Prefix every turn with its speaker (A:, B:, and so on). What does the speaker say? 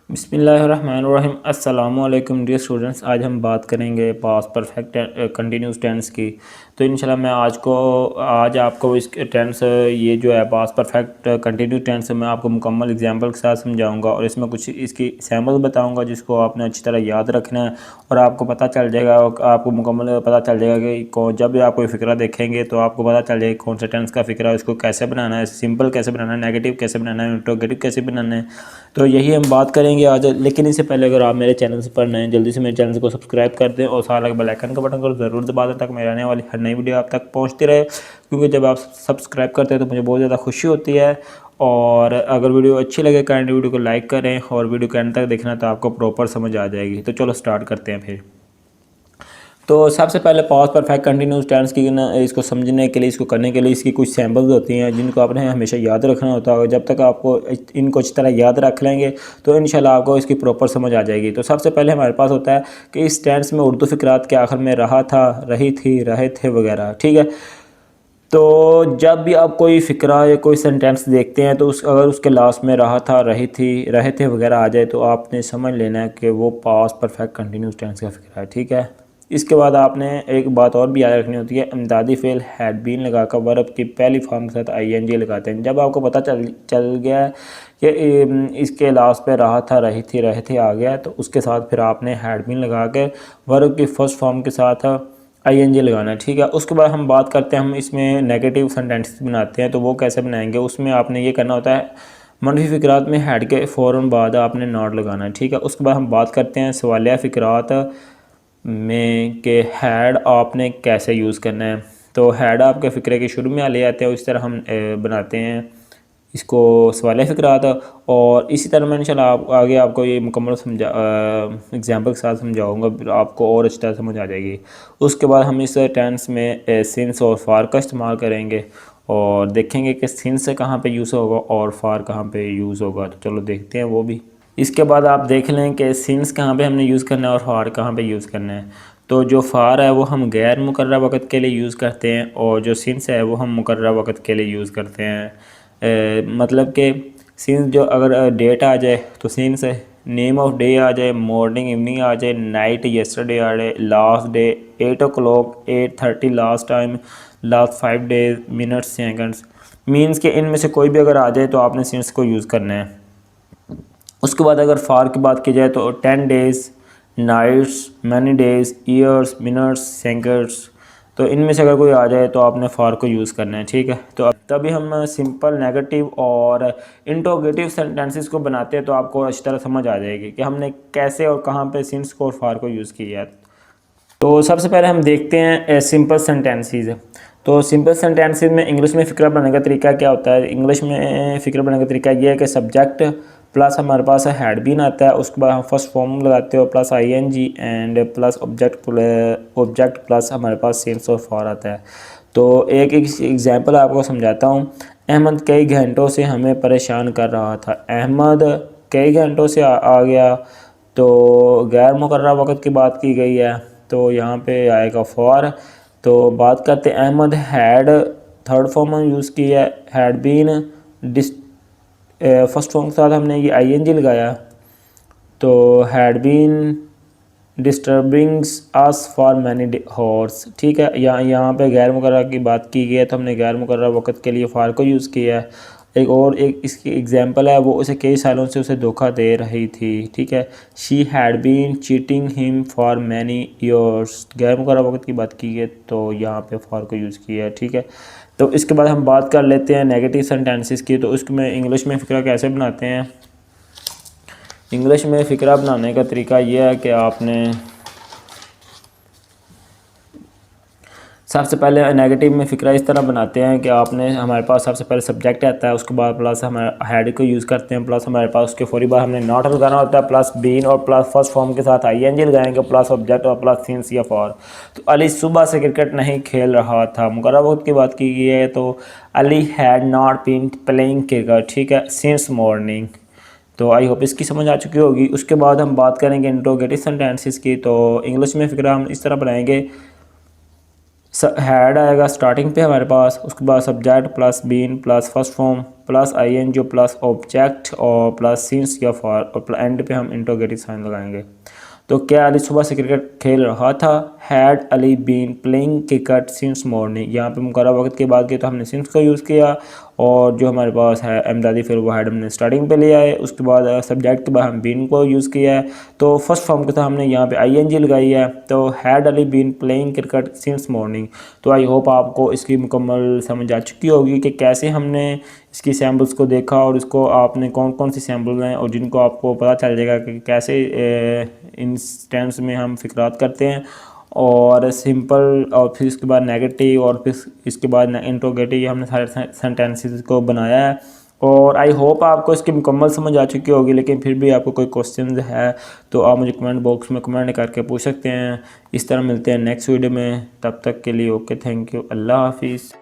A: बिस्मिल्लाहिर्रहमानिर्रहीम। अस्सलामु अलैकुम डियर स्टूडेंट्स। आज हम बात करेंगे पास्ट परफेक्ट कंटिन्यूस टेंस की। तो इंशाल्लाह मैं आज आपको इस टेंस ये जो है पास्ट परफेक्ट कंटिन्यूस टेंस मैं आपको मुकम्मल एग्जांपल के साथ समझाऊंगा और इसमें कुछ इसकी सैम्पल बताऊंगा जिसको आपने अच्छी तरह याद रखना है और आपको पता चल जाएगा, आपको मुकम्मल पता चल जाएगा कि जब भी आप कोई फ़िक्रा देखेंगे तो आपको पता चल जाएगा कौन सा टेंस का फ़िक्रा है, उसको कैसे बनाना है, सिंपल कैसे बनाना है, नेगेटिव कैसे बनाना है, इंट्रोगेटिव कैसे बनाना है। तो यही हम बात करेंगे आज। लेकिन इससे पहले अगर आप मेरे चैनल से पर नए हैं जल्दी से मेरे चैनल को सब्सक्राइब कर दें और साथ लगे बेल आइकन का बटन को ज़रूर दबा दें ताकि मेरे आने वाली हर नई वीडियो आप तक पहुंचती रहे, क्योंकि जब आप सब्सक्राइब करते हैं तो मुझे बहुत ज़्यादा खुशी होती है। और अगर वीडियो अच्छी लगे काइंडली वीडियो को लाइक करें और वीडियो के एंड तक देखना तो आपको प्रॉपर समझ आ जाएगी। तो चलो स्टार्ट करते हैं फिर। तो सबसे पहले पास्ट परफेक्ट कंटिन्यूस टेंस की ना इसको समझने के लिए, इसको करने के लिए इसकी कुछ सैम्पल्स होती हैं जिनको आपने हमेशा याद रखना होता है। जब तक आपको इनको अच्छी तरह याद रख लेंगे तो इंशाल्लाह आपको इसकी प्रॉपर समझ आ जाएगी। तो सबसे पहले हमारे पास होता है कि इस टेंस में उर्दू फ़िक्रात के आखिर में रहा था, रही थी, रहे थे वगैरह। ठीक है, तो जब भी आप कोई फ़िक्रा या कोई सेंटेंस देखते हैं तो अगर उसके लास्ट में रहा था, रही थी, रहे थे वगैरह आ जाए तो आपने समझ लेना है कि वो पास्ट परफेक्ट कंटिन्यूस टेंस का फ़िक्रा है। ठीक है, इसके बाद आपने एक बात और भी याद रखनी होती है, इमदादी फ़ेल हैड बीन लगाकर वर्ब की पहली फॉर्म के साथ आईएनजी लगाते हैं। जब आपको पता चल गया है कि इसके लास्ट पे रहा था, रही थी, रहे थे आ गया तो उसके साथ फिर आपने हैड बीन लगा के वर्ब की फर्स्ट फॉर्म के साथ आईएनजी लगाना है। ठीक है, उसके बाद हम बात करते हैं, हम इसमें नेगेटिव सेंटेंसेस बनाते हैं तो वो कैसे बनाएंगे। उसमें आपने ये करना होता है, मनफी फ़िक्रात में हैड के फ़ौरन बाद आपने नॉट लगाना है। ठीक है, उसके बाद हम बात करते हैं सवालिया फ़िक्रात में के हैड आपने कैसे यूज़ करना है। तो हैड आपके फ़िक्रे के शुरू में आ ले आते हैं, इस तरह हम बनाते हैं इसको सवालिया फ़िक्रात। और इसी तरह मैं इंशाल्लाह आगे आपको ये मुकम्मल एग्जांपल के साथ समझाऊंगा, फिर आपको और अच्छी तरह समझ आ जाएगी। उसके बाद हम इस टेंस में सिंस और फार का इस्तेमाल करेंगे और देखेंगे कि सिंस कहाँ पे यूज़ होगा और फार कहाँ पे यूज़ होगा। तो चलो देखते हैं वो भी। इसके बाद आप देख लें कि सिंस कहाँ पे हमने यूज़ करना है और फार कहाँ पे यूज़ करना है। तो जो फार है वो हम गैर मुकर्रर वक़्त के लिए यूज़ करते हैं और जो सिंस है वो हम मुकर्रर वक़्त के लिए यूज़ करते हैं। मतलब कि सिंस जो अगर डेट आ जाए तो सिंस है, नेम ऑफ डे आ जाए, मॉर्निंग इवनिंग आ जाए, नाइट येस्टरडे आ जाए, last day 8 o'clock, 8:30 last time, last 5 days, minutes, seconds, means के इनमें से कोई भी अगर आ जाए तो आपने सिंस को यूज़ करना है। उसके बाद अगर फार की बात की जाए तो 10 days, nights, many days, years, minutes, seconds, तो इनमें से अगर कोई आ जाए तो आपने फार को यूज़ करना है। ठीक है, तो तभी हम सिंपल, नेगेटिव और इंट्रोगेटिव सेंटेंसेस को बनाते हैं तो आपको अच्छी तरह समझ आ जाएगी कि हमने कैसे और कहाँ पे सिंस को और फार को यूज़ किया है। तो सबसे पहले हम देखते हैं सिंपल सेंटेंसेस। तो सिंपल सेंटेंसेस में इंग्लिश में फ़िक्रा बनाने का तरीका क्या होता है। इंग्लिश में फ़िक्रा बनाने का तरीका ये है कि सब्जेक्ट प्लस हमारे पास हैड बीन आता है, उसके बाद हम फर्स्ट फॉर्म लगाते हो plus I N G and plus object plus हमारे पास सिंस और फॉर आता है। तो एक एग्जांपल आपको समझाता हूँ। अहमद कई घंटों से हमें परेशान कर रहा था। अहमद कई घंटों से आ गया तो गैर मुकर्रर वक़्त की बात की गई है तो यहाँ पे आएगा फॉर। तो बात करते हैं, अहमद हैड थर्ड फॉर्म हम यूज़ किया है, हैड बीन फर्स्ट फॉर्म के साथ हमने ये आईएनजी लगाया तो had been disturbings us for many hours. ठीक है, यहाँ पे गैर मुकर्रर की बात की गई है तो हमने गैर मुकर्रर वक़्त के लिए फार को यूज़ किया है। एक इसकी एग्जांपल है, वो उसे कई सालों से उसे धोखा दे रही थी। ठीक है, she had been cheating him for many years, गैर मुकर्रर वक़्त की बात की है तो यहाँ पे फॉर को यूज़ किया है। ठीक है, तो इसके बाद हम बात कर लेते हैं नेगेटिव सेंटेंसेस की। तो उसमें इंग्लिश में फ़िक्रा कैसे बनाते हैं। इंग्लिश में फ़िक्रा बनाने का तरीका यह है कि आपने सबसे पहले नेगेटिव में फ़िक्रा इस तरह बनाते हैं कि आपने हमारे पास सबसे पहले सब्जेक्ट आता है, उसके बाद प्लस हमारे हैड को यूज़ करते हैं, प्लस हमारे पास उसके फौरी बाद हमने नॉट लगाना होता है, प्लस बीन और प्लस फर्स्ट फॉर्म के साथ आईएनजी लगाएंगे, प्लस ऑब्जेक्ट और प्लस सिंस या फॉर। तो अली सुबह से क्रिकेट नहीं खेल रहा था। मुकर्रर वक्त की बात की गई है तो Ali had not been playing cricket. ठीक है, सिंस मॉर्निंग। तो आई होप इसकी समझ आ चुकी होगी। उसके बाद हम बात करेंगे इंट्रोगेटिव सेंटेंसेस की। तो इंग्लिश में फ़िक्रा हम इस तरह बनाएंगे, हैड आएगा स्टार्टिंग पे हमारे पास, उसके बाद subject plus been plus first form plus I N G plus object और प्लस सिंस या फॉर और एंड पे हम इंटरोगेटिव साइन लगाएंगे। तो क्या अली सुबह से क्रिकेट खेल रहा था? Had Ali been playing cricket since morning. यहाँ पे मुकर्रर वक्त की बात की तो हमने सिंस का यूज़ किया, और जो हमारे पास है एमदादी फिर वो हैड हमने स्टार्टिंग पे लिया है। उसके बाद सब्जेक्ट के बाद हम बीन को यूज़ किया है, तो फर्स्ट फॉर्म के साथ हमने यहाँ पे आईएनजी लगाई है। तो had Ali been playing cricket since morning. तो आई होप आपको इसकी मुकम्मल समझ आ चुकी होगी कि कैसे हमने इसकी सैम्पल्स को देखा और इसको आपने कौन कौन सी सैम्पल हैं और जिनको आपको पता चल जाएगा कि कैसे इन टेंस में हम फ़िक्रात करते हैं, और सिंपल और फिर इसके बाद नेगेटिव और फिर इसके बाद इंट्रोगेटिव, हमने सारे सेंटेंसेस को बनाया है। और आई होप आपको इसकी मुकम्मल समझ आ चुकी होगी, लेकिन फिर भी आपको कोई क्वेश्चन है तो आप मुझे कमेंट बॉक्स में कमेंट करके पूछ सकते हैं। इस तरह मिलते हैं नेक्स्ट वीडियो में, तब तक के लिए ओके, थैंक यू, अल्लाह हाफिज़।